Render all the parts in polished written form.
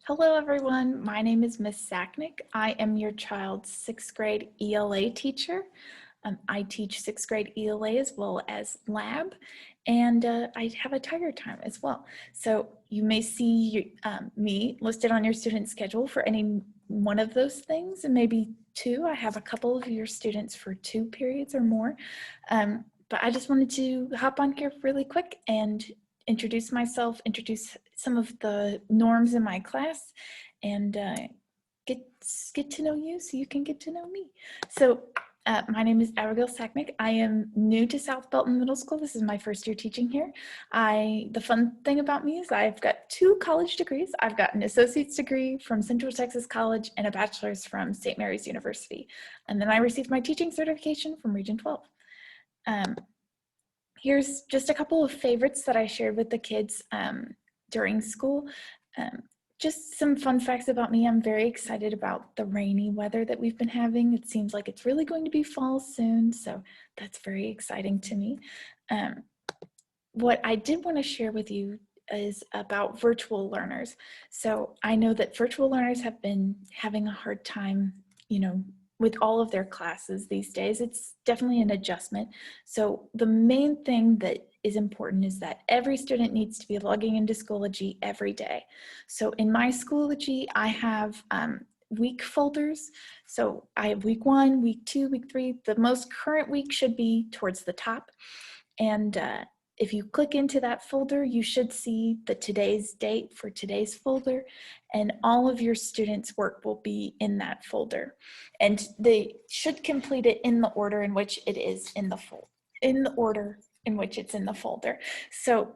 Hello everyone, my name is Miss Sachnik. I am your child's 6th grade ELA teacher. I teach 6th grade ELA as well as lab, and I have a tiger time as well. So you may see me listed on your student schedule for any one of those things, and maybe two. I have a couple of your students for 2 periods or more. But I just wanted to hop on here really quick and introduce myself, introduce some of the norms in my class, and get to know you so you can get to know me. So my name is Abigail Sachnik. I am new to South Belton Middle School. This is my first year teaching here. The fun thing about me is I've got 2 college degrees. I've got an associate's degree from Central Texas College and a bachelor's from St. Mary's University. And then I received my teaching certification from Region 12. Here's just a couple of favorites that I shared with the kids during school. Just some fun facts about me. I'm very excited about the rainy weather that we've been having. It seems like it's really going to be fall soon, so that's very exciting to me. What I did want to share with you is about virtual learners. So I know that virtual learners have been having a hard time, with all of their classes these days. It's definitely an adjustment. So the main thing that is important is that every student needs to be logging into Schoology every day. So in my Schoology, I have week folders. So I have week 1, week 2, week 3. The most current week should be towards the top. And if you click into that folder, you should see the today's date for today's folder, and all of your students' work will be in that folder. And they should complete it in the order in which it is in the order in which it's in the folder. So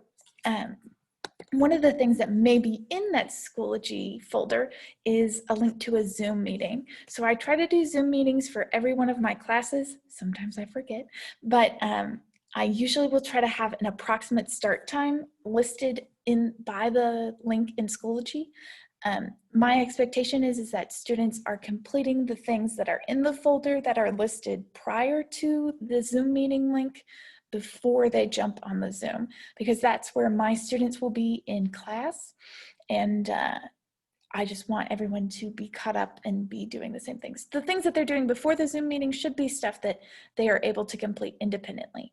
one of the things that may be in that Schoology folder is a link to a Zoom meeting. So I try to do Zoom meetings for every one of my classes. Sometimes I forget, but I usually will try to have an approximate start time listed by the link in Schoology. My expectation is that students are completing the things that are in the folder that are listed prior to the Zoom meeting link before they jump on the Zoom, because that's where my students will be in class, and I just want everyone to be caught up and be doing the same things. The things that they're doing before the Zoom meeting should be stuff that they are able to complete independently.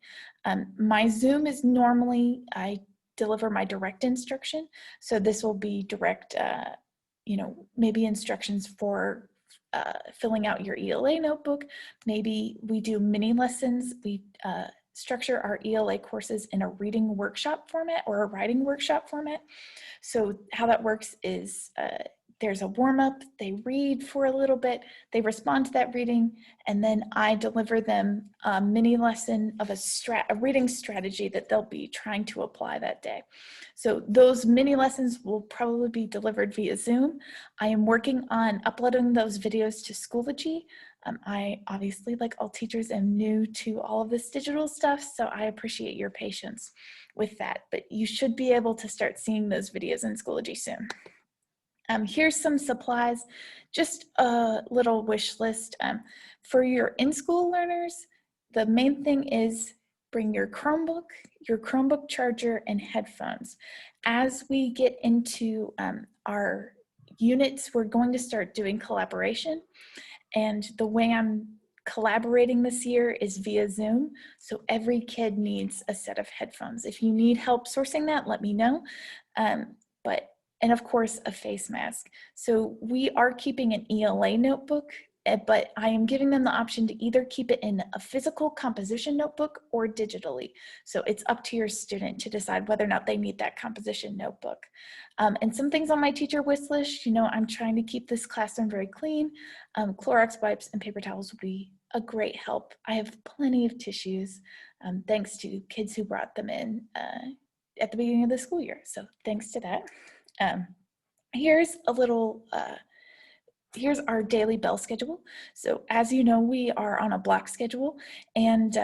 My Zoom is normally, I deliver my direct instruction. So this will be direct, maybe instructions for filling out your ELA notebook. Maybe we do mini lessons. We structure our ELA courses in a reading workshop format or a writing workshop format. So how that works is there's a warm-up, they read for a little bit, they respond to that reading, and then I deliver them a mini lesson of a reading strategy that they'll be trying to apply that day. So those mini lessons will probably be delivered via Zoom. I am working on uploading those videos to Schoology. I obviously, like all teachers, am new to all of this digital stuff, so I appreciate your patience with that, but you should be able to start seeing those videos in Schoology soon. Here's some supplies, just a little wish list. For your in-school learners, the main thing is bring your Chromebook charger, and headphones. As we get into our units, we're going to start doing collaboration. And the way I'm collaborating this year is via Zoom. So every kid needs a set of headphones. If you need help sourcing that, let me know. And of course, a face mask. So we are keeping an ELA notebook, but I am giving them the option to either keep it in a physical composition notebook or digitally. So it's up to your student to decide whether or not they need that composition notebook. And some things on my teacher wish list, I'm trying to keep this classroom very clean. Clorox wipes and paper towels would be a great help. I have plenty of tissues, thanks to kids who brought them in at the beginning of the school year. So thanks to that. Here's our daily bell schedule. So as you know, we are on a block schedule, and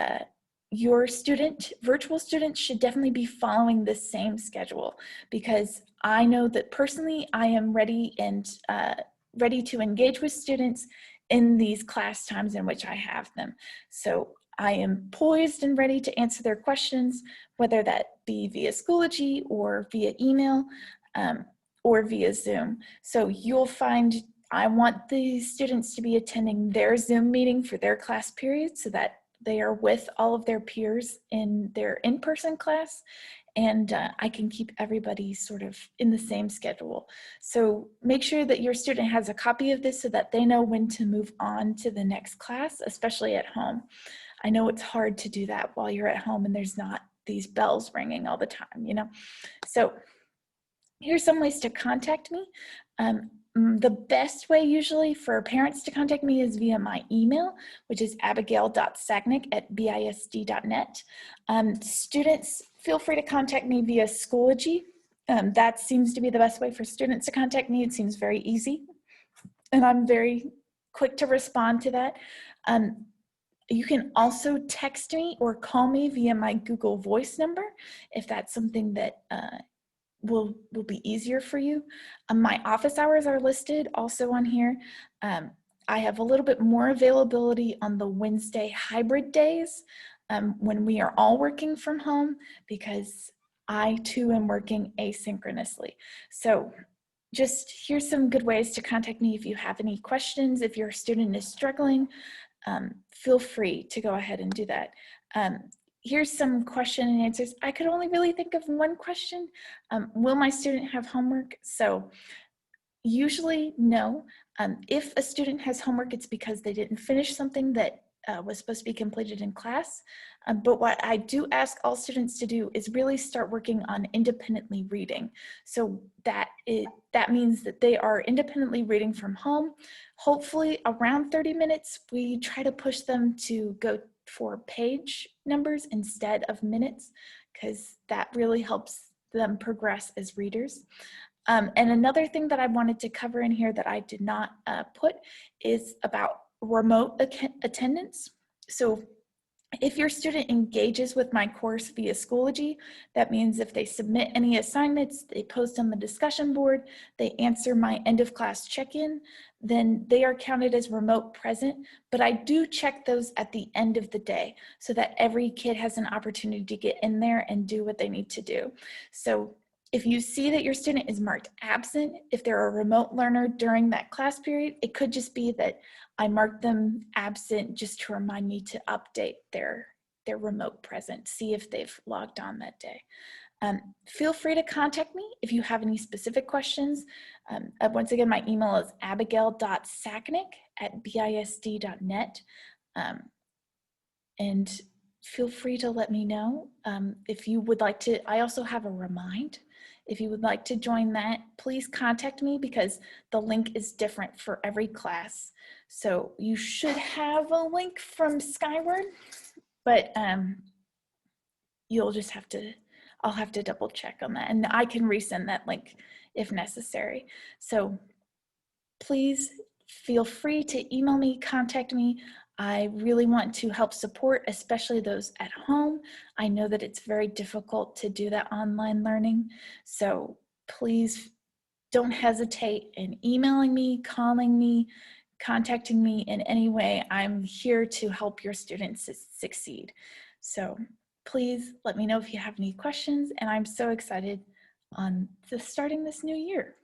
your virtual student should definitely be following the same schedule, because I know that personally I am ready to engage with students in these class times in which I have them. So I am poised and ready to answer their questions, whether that be via Schoology or via email. or via Zoom. So you'll find I want the students to be attending their Zoom meeting for their class period so that they are with all of their peers in their in-person class, and I can keep everybody sort of in the same schedule. So make sure that your student has a copy of this so that they know when to move on to the next class, especially at home. I know it's hard to do that while you're at home and there's not these bells ringing all the time, you know? So here's some ways to contact me. The best way usually for parents to contact me is via my email, which is abigail.sachnik@bisd.net. Students, feel free to contact me via Schoology. That seems to be the best way for students to contact me. It seems very easy, and I'm very quick to respond to that. You can also text me or call me via my Google Voice number if that's something that will be easier for you. My office hours are listed also on here. I have a little bit more availability on the Wednesday hybrid days when we are all working from home, because I too am working asynchronously. So just here's some good ways to contact me if you have any questions. If your student is struggling, feel free to go ahead and do that. Here's some question and answers. I could only really think of one question. Will my student have homework? So usually no. If a student has homework, it's because they didn't finish something that was supposed to be completed in class. But what I do ask all students to do is really start working on independently reading. So that means that they are independently reading from home. Hopefully around 30 minutes, we try to push them to go for page numbers instead of minutes, because that really helps them progress as readers. And another thing that I wanted to cover in here that I did not put is about remote attendance. So if your student engages with my course via Schoology, that means if they submit any assignments, they post on the discussion board, they answer my end of class check-in, then they are counted as remote present. But I do check those at the end of the day so that every kid has an opportunity to get in there and do what they need to do. So if you see that your student is marked absent, if they're a remote learner during that class period, it could just be that I marked them absent just to remind me to update their remote present, see if they've logged on that day. Feel free to contact me if you have any specific questions. Once again, my email is abigail.sachnik@bisd.net. And feel free to let me know if you would like to. I also have a Remind. If you would like to join that, please contact me, because the link is different for every class. So you should have a link from Skyward, but you'll just have to, I'll have to double check on that, and I can resend that link if necessary. So please feel free to email me, contact me. I really want to help support, especially those at home. I know that it's very difficult to do that online learning. So please don't hesitate in emailing me, calling me, contacting me in any way. I'm here to help your students succeed. So please let me know if you have any questions, and I'm so excited on starting this new year.